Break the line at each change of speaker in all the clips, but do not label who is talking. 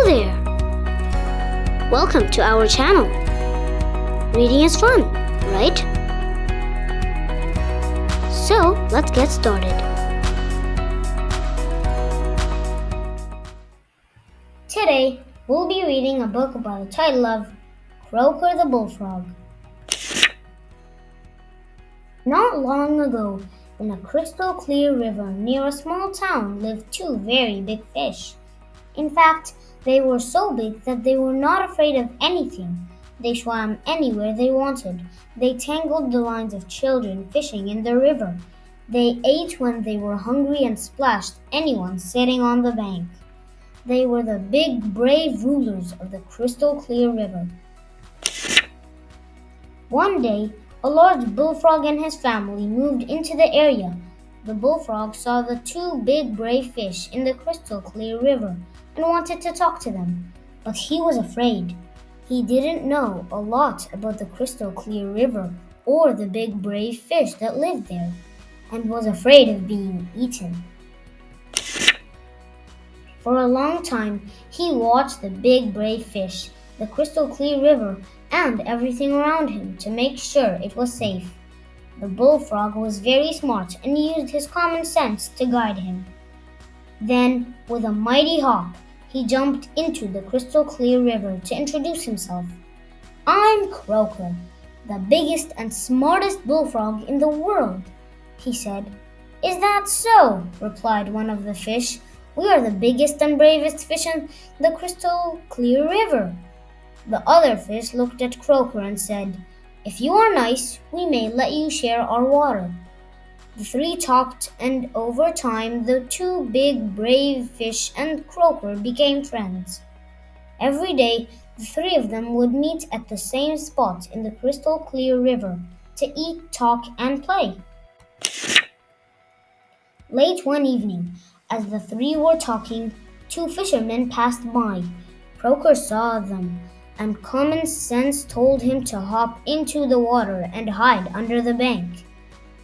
there! Welcome to our channel. Reading is fun, right? So, let's get started. Today, we'll be reading a book by the title of Kroaker the bullfrog. Not long ago, in a crystal clear river near a small town lived two very big fish. In fact, they were so big that they were not afraid of anything. They swam anywhere they wanted. They tangled the lines of children fishing in the river. They ate when they were hungry and splashed anyone sitting on the bank. They were the big, brave rulers of the crystal clear river. One day, a large bullfrog and his family moved into the area. The bullfrog saw the two big, brave fish in the crystal clear river and wanted to talk to them, but he was afraid. He didn't know a lot about the crystal clear river or the big, brave fish that lived there, and was afraid of being eaten. For a long time, he watched the big, brave fish, the crystal clear river, and everything around him to make sure it was safe. The bullfrog was very smart and used his common sense to guide him. Then, with a mighty hop, he jumped into the crystal clear river to introduce himself. "I'm Kroaker, the biggest and smartest bullfrog in the world," he said. "Is that so?" replied one of the fish. "We are the biggest and bravest fish in the crystal clear river." The other fish looked at Kroaker and said, "If you are nice, we may let you share our water." The three talked, and over time, the two big, brave fish and Kroaker became friends. Every day, the three of them would meet at the same spot in the crystal clear river to eat, talk, and play. Late one evening, as the three were talking, two fishermen passed by. Kroaker saw them, and common sense told him to hop into the water and hide under the bank.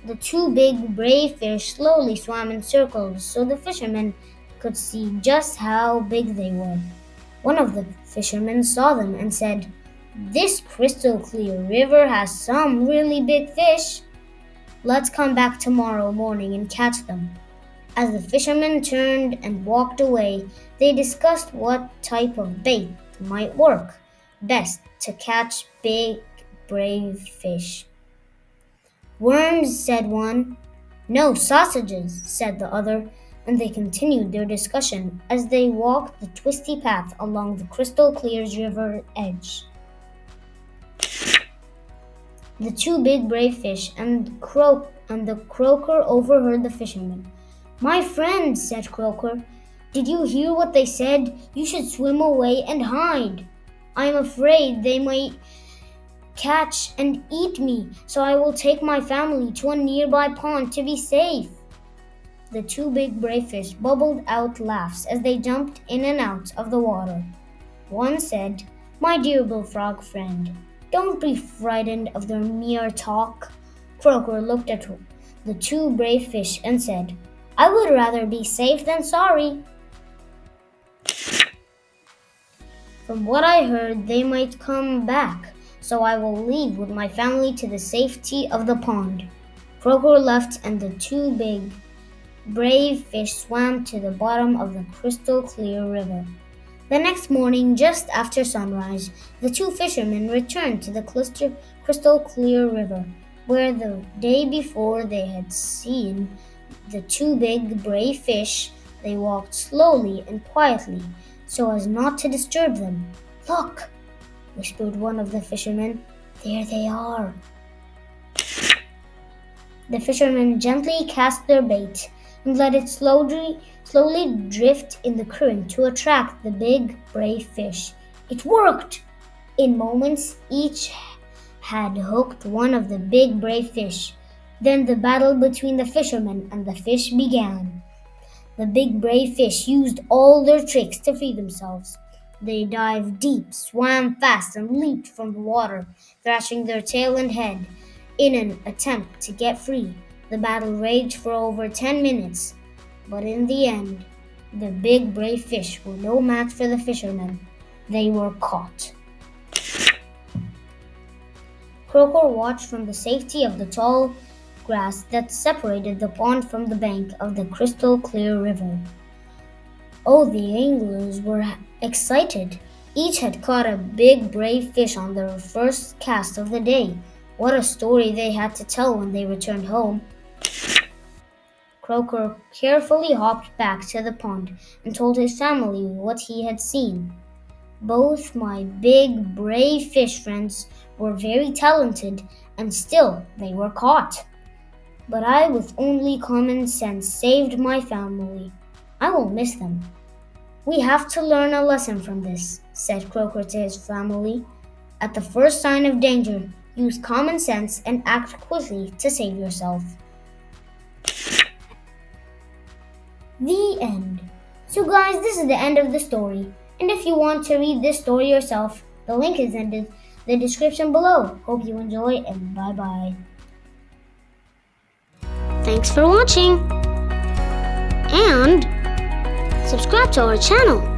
The two big, brave fish slowly swam in circles so the fishermen could see just how big they were. One of the fishermen saw them and said, "This crystal clear river has some really big fish. Let's come back tomorrow morning and catch them." As the fishermen turned and walked away, they discussed what type of bait might work best to catch big, brave fish. "Worms," said one. "No, sausages," said the other, and they continued their discussion as they walked the twisty path along the crystal clear river edge. The two big, brave fish and the Kroaker overheard the fishermen. "My friend," said Kroaker, "did you hear what they said? You should swim away and hide. I am afraid they might catch and eat me, so I will take my family to a nearby pond to be safe." The two big, brave fish bubbled out laughs as they jumped in and out of the water. One said, "My dear bullfrog friend, don't be frightened of their mere talk." Kroaker looked at the two brave fish and said, "I would rather be safe than sorry. From what I heard, they might come back, so I will leave with my family to the safety of the pond." Kroaker left, and the two big, brave fish swam to the bottom of the crystal clear river. The next morning, just after sunrise, the two fishermen returned to the crystal clear river, where the day before they had seen the two big, brave fish. They walked slowly and quietly, so as not to disturb them. "Look," whispered one of the fishermen, "there they are." The fishermen gently cast their bait and let it slowly drift in the current to attract the big, brave fish. It worked! In moments, each had hooked one of the big, brave fish. Then the battle between the fishermen and the fish began. The big, brave fish used all their tricks to free themselves. They dived deep, swam fast, and leaped from the water, thrashing their tail and head in an attempt to get free. The battle raged for over 10 minutes, but in the end, The big brave fish were no match for the fishermen. They were caught. Kroaker watched from the safety of the tall grass that separated the pond from the bank of the crystal clear river. Oh, the anglers were excited. Each had caught a big brave fish on their first cast of the day. What a story they had to tell when they returned home. Kroaker carefully hopped back to the pond and told his family what he had seen. Both my big, brave fish friends were very talented, and still they were caught. But I, with only common sense, saved my family. I will miss them. We have to learn a lesson from this, said Kroaker to his family. At the first sign of danger, use common sense and act quickly to save yourself. The end. So guys, this is the end of the story. And if you want to read this story yourself, the link is in the description below. Hope you enjoy and bye-bye. Thanks for watching. And subscribe to our channel.